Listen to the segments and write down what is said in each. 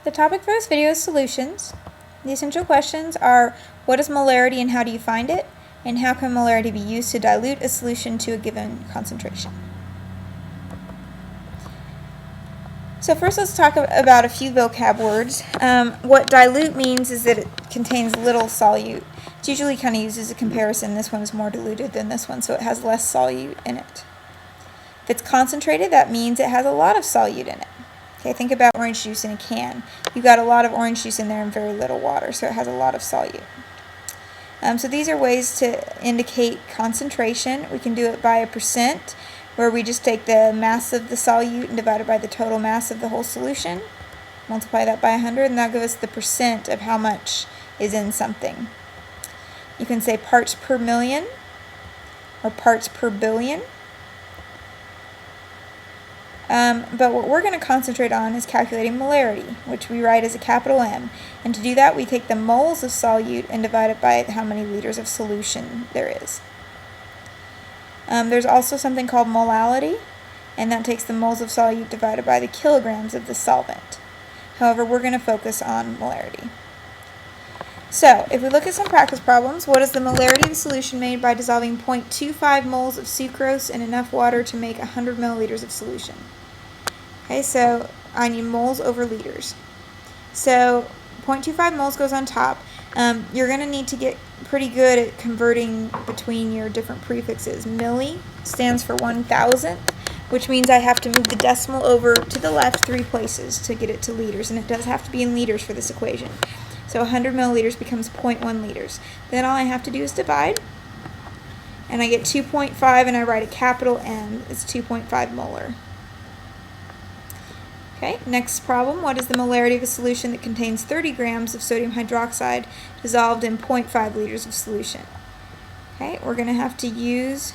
The topic for this video is solutions. The essential questions are, what is molarity and how do you find it? And how can molarity be used to dilute a solution to a given concentration? So first let's talk about a few vocab words. What dilute means is that it contains little solute. It's usually kind of used as a comparison. This one is more diluted than this one, so it has less solute in it. If it's concentrated, that means it has a lot of solute in it. Okay, think about orange juice in a can. You've got a lot of orange juice in there and very little water, so it has a lot of solute. So these are ways to indicate concentration. We can do it by a percent, where we just take the mass of the solute and divide it by the total mass of the whole solution. Multiply that by 100, and that'll give us the percent of how much is in something. You can say parts per million or parts per billion. But what we're going to concentrate on is calculating molarity, which we write as a capital M. And to do that, we take the moles of solute and divide it by how many liters of solution there is. There's also something called molarity, and that takes the moles of solute divided by the kilograms of the solvent. However, we're going to focus on molarity. So, if we look at some practice problems, what is the molarity of a solution made by dissolving 0.25 moles of sucrose in enough water to make 100 milliliters of solution? Okay, so I need moles over liters. So 0.25 moles goes on top. You're going to need to get pretty good at converting between your different prefixes. Milli stands for 1,000th, which means I have to move the decimal over to the left 3 places to get it to liters, and it does have to be in liters for this equation. So 100 milliliters becomes 0.1 liters. Then all I have to do is divide, and I get 2.5, and I write a capital M. It's 2.5 molar. Okay, next problem. What is the molarity of a solution that contains 30 grams of sodium hydroxide dissolved in 0.5 liters of solution? Okay, we're going to have to use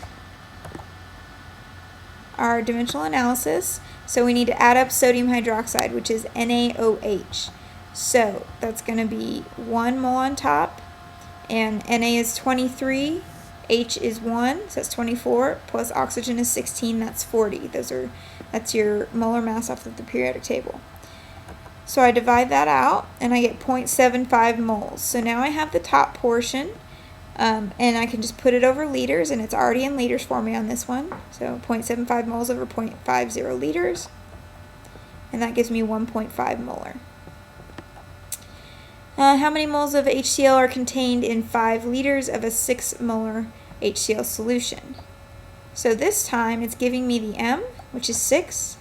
our dimensional analysis. So we need to add up sodium hydroxide, which is NaOH. So that's going to be 1 mole on top, and Na is 23, H is 1, so that's 24, plus oxygen is 16, that's 40. That's your molar mass off of the periodic table. So I divide that out, and I get 0.75 moles. So now I have the top portion, and I can just put it over liters, and it's already in liters for me on this one. So 0.75 moles over 0.50 liters, and that gives me 1.5 molar. How many moles of HCl are contained in 5 liters of a 6 molar HCl solution? So this time it's giving me the M, which is 6,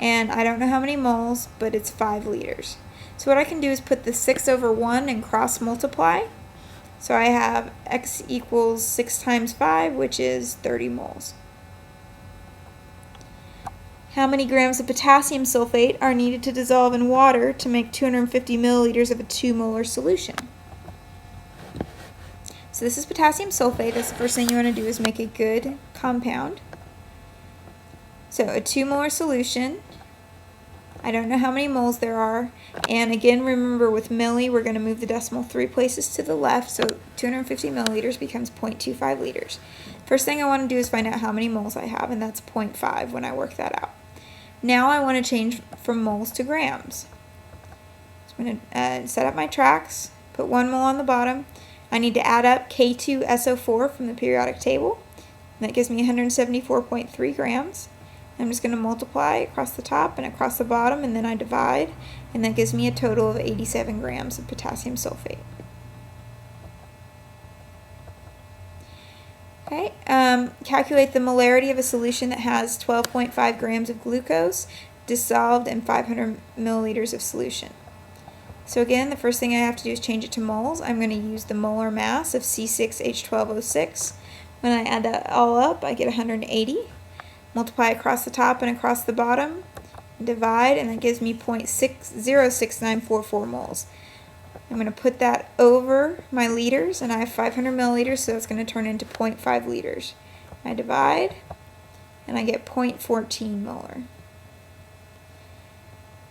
and I don't know how many moles, but it's 5 liters. So what I can do is put the 6 over 1 and cross multiply. So I have X equals 6 times 5, which is 30 moles. How many grams of potassium sulfate are needed to dissolve in water to make 250 milliliters of a 2 molar solution? So this is potassium sulfate. That's the first thing you want to do is make a good compound. So a 2 molar solution. I don't know how many moles there are. And again, remember with milli, we're going to move the decimal 3 places to the left. So 250 milliliters becomes 0.25 liters. First thing I want to do is find out how many moles I have, and that's 0.5 when I work that out. Now I want to change from moles to grams. So I'm going to set up my tracks, put 1 mole on the bottom. I need to add up K2SO4 from the periodic table. And that gives me 174.3 grams. I'm just going to multiply across the top and across the bottom, and then I divide, and that gives me a total of 87 grams of potassium sulfate. Okay, calculate the molarity of a solution that has 12.5 grams of glucose dissolved in 500 milliliters of solution. So again, the first thing I have to do is change it to moles. I'm going to use the molar mass of C6H12O6. When I add that all up, I get 180. Multiply across the top and across the bottom, divide, and that gives me 0.06944 moles. I'm going to put that over my liters, and I have 500 milliliters, so that's going to turn into 0.5 liters. I divide, and I get 0.14 molar.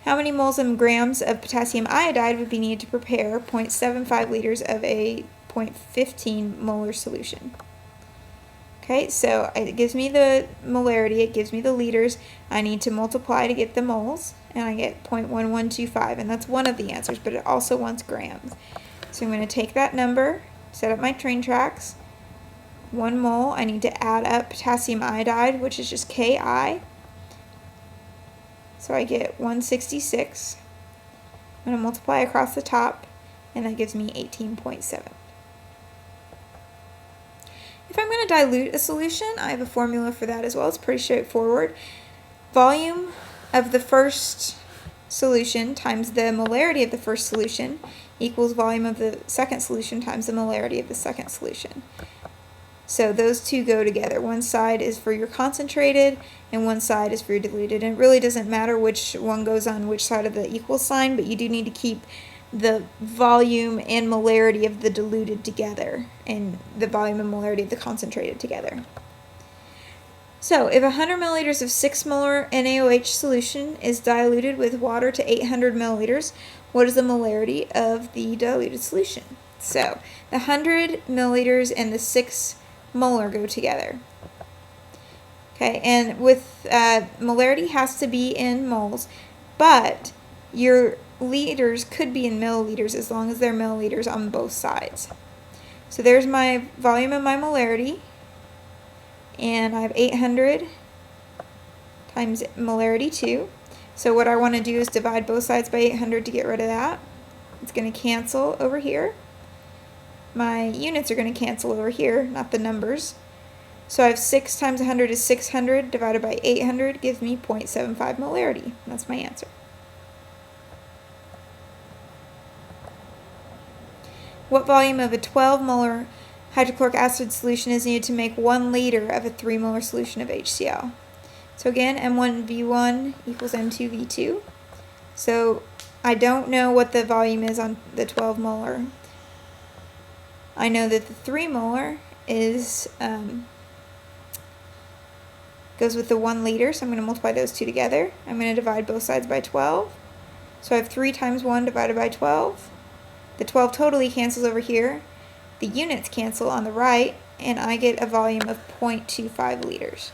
How many moles and grams of potassium iodide would be needed to prepare 0.75 liters of a 0.15 molar solution? Okay, so it gives me the molarity, it gives me the liters. I need to multiply to get the moles, and I get 0.1125, and that's one of the answers, but it also wants grams. So I'm going to take that number, set up my train tracks. 1 mole, I need to add up potassium iodide, which is just Ki. So I get 166. I'm going to multiply across the top, and that gives me 18.7. If I'm going to dilute a solution, I have a formula for that as well. It's pretty straightforward. Volume of the first solution times the molarity of the first solution equals volume of the second solution times the molarity of the second solution. So those two go together. One side is for your concentrated and one side is for your diluted. And it really doesn't matter which one goes on which side of the equal sign, but you do need to keep the volume and molarity of the diluted together and the volume and molarity of the concentrated together. So if 100 milliliters of 6 molar NaOH solution is diluted with water to 800 milliliters, what is the molarity of the diluted solution? So the 100 milliliters and the 6 molar go together. Okay, and with molarity has to be in moles, but your liters could be in milliliters as long as they're milliliters on both sides. So there's my volume and my molarity, and I have 800 times molarity 2. So what I want to do is divide both sides by 800 to get rid of that. It's going to cancel over here. My units are going to cancel over here, not the numbers. So I have 6 times 100 is 600 divided by 800 gives me 0.75 molarity. That's my answer. What volume of a 12 molar hydrochloric acid solution is needed to make 1 liter of a 3 molar solution of HCl? So again, M1V1 equals M2V2. So I don't know what the volume is on the 12 molar. I know that the 3 molar is goes with the 1 liter, so I'm going to multiply those two together. I'm going to divide both sides by 12. So I have 3 times 1 divided by 12. The 12 totally cancels over here. The units cancel on the right, and I get a volume of 0.25 liters.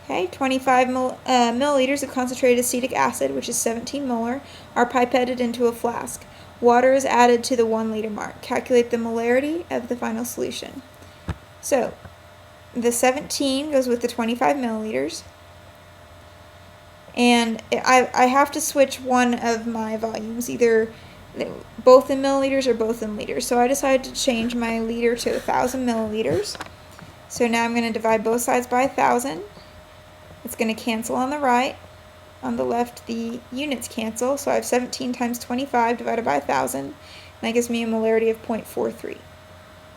Okay, 25 milliliters of concentrated acetic acid, which is 17 molar, are pipetted into a flask. Water is added to the 1 liter mark. Calculate the molarity of the final solution. So the 17 goes with the 25 milliliters. And I have to switch one of my volumes, either both in milliliters or both in liters. So I decided to change my liter to 1,000 milliliters. So now I'm going to divide both sides by 1,000. It's going to cancel on the right. On the left, the units cancel. So I have 17 times 25 divided by 1,000. And that gives me a molarity of 0.43.